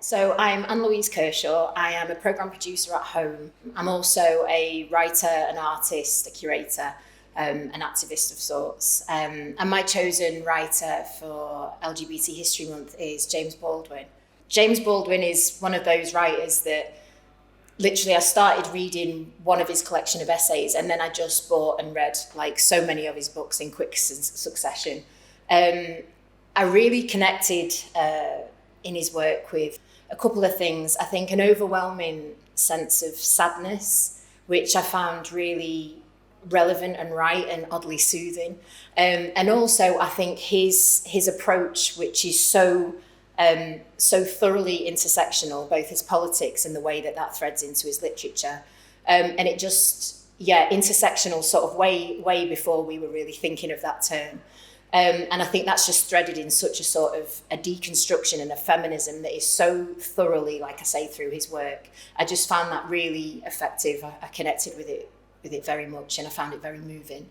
So I'm Anne Louise Kershaw. I am a programme producer at home. I'm also a writer, an artist, a curator, an activist of sorts. And my chosen writer for LGBT History Month is James Baldwin. James Baldwin is one of those writers that literally I started reading one of his collection of essays and then I just bought and read like so many of his books in quick succession. I really connected in his work with a couple of things. I think an overwhelming sense of sadness, which I found really relevant and right and oddly soothing. And also I think his approach, which is so thoroughly intersectional, both his politics and the way that threads into his literature. And it just, intersectional sort of way before we were really thinking of that term. And I think that's just threaded in such a sort of a deconstruction and a feminism that is so thoroughly, like I say, through his work. I just found that really effective. I connected with it very much, and I found it very moving.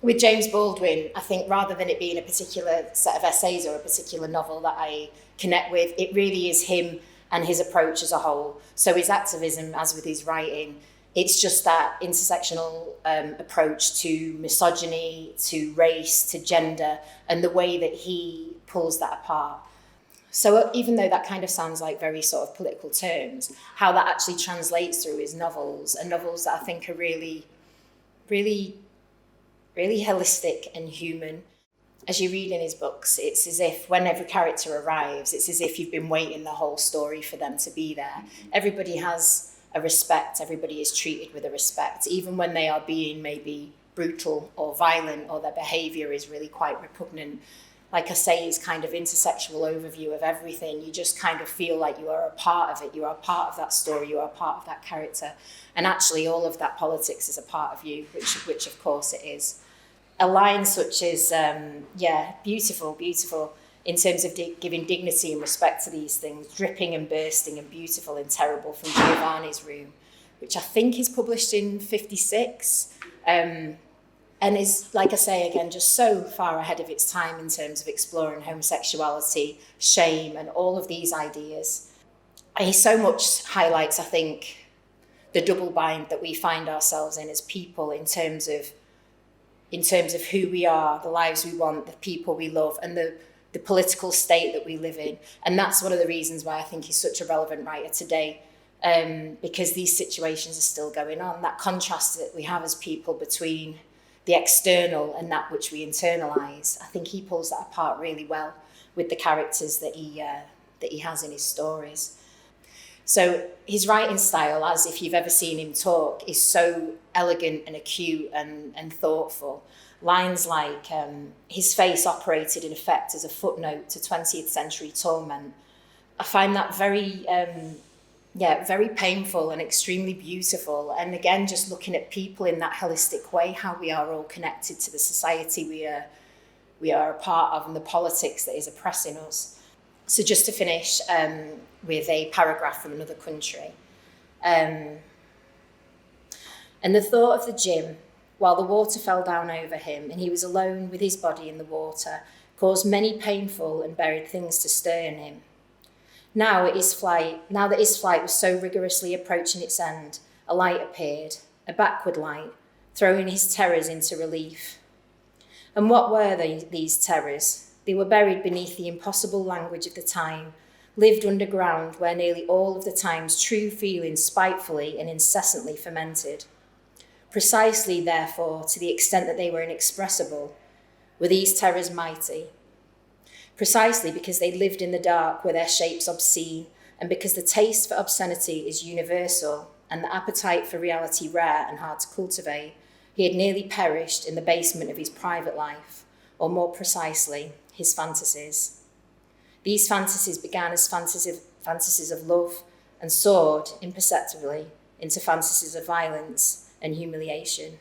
With James Baldwin, I think rather than it being a particular set of essays or a particular novel that I connect with, it really is him and his approach as a whole. So his activism, as with his writing, it's just that intersectional approach to misogyny, to race, to gender, and the way that he pulls that apart. So even though that kind of sounds like very sort of political terms, how that actually translates through his novels, and novels that I think are really, really, really holistic and human. As you read in his books, it's as if when every character arrives, it's as if you've been waiting the whole story for them to be there. Everybody has a respect, everybody is treated with a respect, even when they are being maybe brutal or violent or their behaviour is really quite repugnant. Like I say, his kind of intersexual overview of everything, you just kind of feel like you are a part of it, you are a part of that story, you are a part of that character. And actually all of that politics is a part of you, which of course it is. A line such as, beautiful, in terms of giving dignity and respect to these things, dripping and bursting and beautiful and terrible from Barneys Room, which I think is published in 1956, and is, like I say again, just so far ahead of its time in terms of exploring homosexuality, shame, and all of these ideas. He so much highlights, I think, the double bind that we find ourselves in as people in terms of who we are, the lives we want, the people we love, and the political state that we live in. And that's one of the reasons why I think he's such a relevant writer today, because these situations are still going on. That contrast that we have as people between the external and that which we internalise, I think he pulls that apart really well with the characters that he has in his stories. So his writing style, as if you've ever seen him talk, is so elegant and acute and thoughtful. Lines like, his face operated in effect as a footnote to 20th century torment. I find that very painful and extremely beautiful. And again, just looking at people in that holistic way, how we are all connected to the society we are a part of and the politics that is oppressing us. So just to finish with a paragraph from another country. And the thought of the gym, while the water fell down over him and he was alone with his body in the water, caused many painful and buried things to stir in him. Now that his flight was so rigorously approaching its end, a light appeared, a backward light, throwing his terrors into relief. And what were these terrors? They were buried beneath the impossible language of the time, lived underground where nearly all of the time's true feelings spitefully and incessantly fermented. Precisely, therefore, to the extent that they were inexpressible, were these terrors mighty. Precisely because they lived in the dark were their shapes obscene, and because the taste for obscenity is universal and the appetite for reality rare and hard to cultivate, he had nearly perished in the basement of his private life, or more precisely, his fantasies. These fantasies began as fantasies of love and soared imperceptibly into fantasies of violence and humiliation.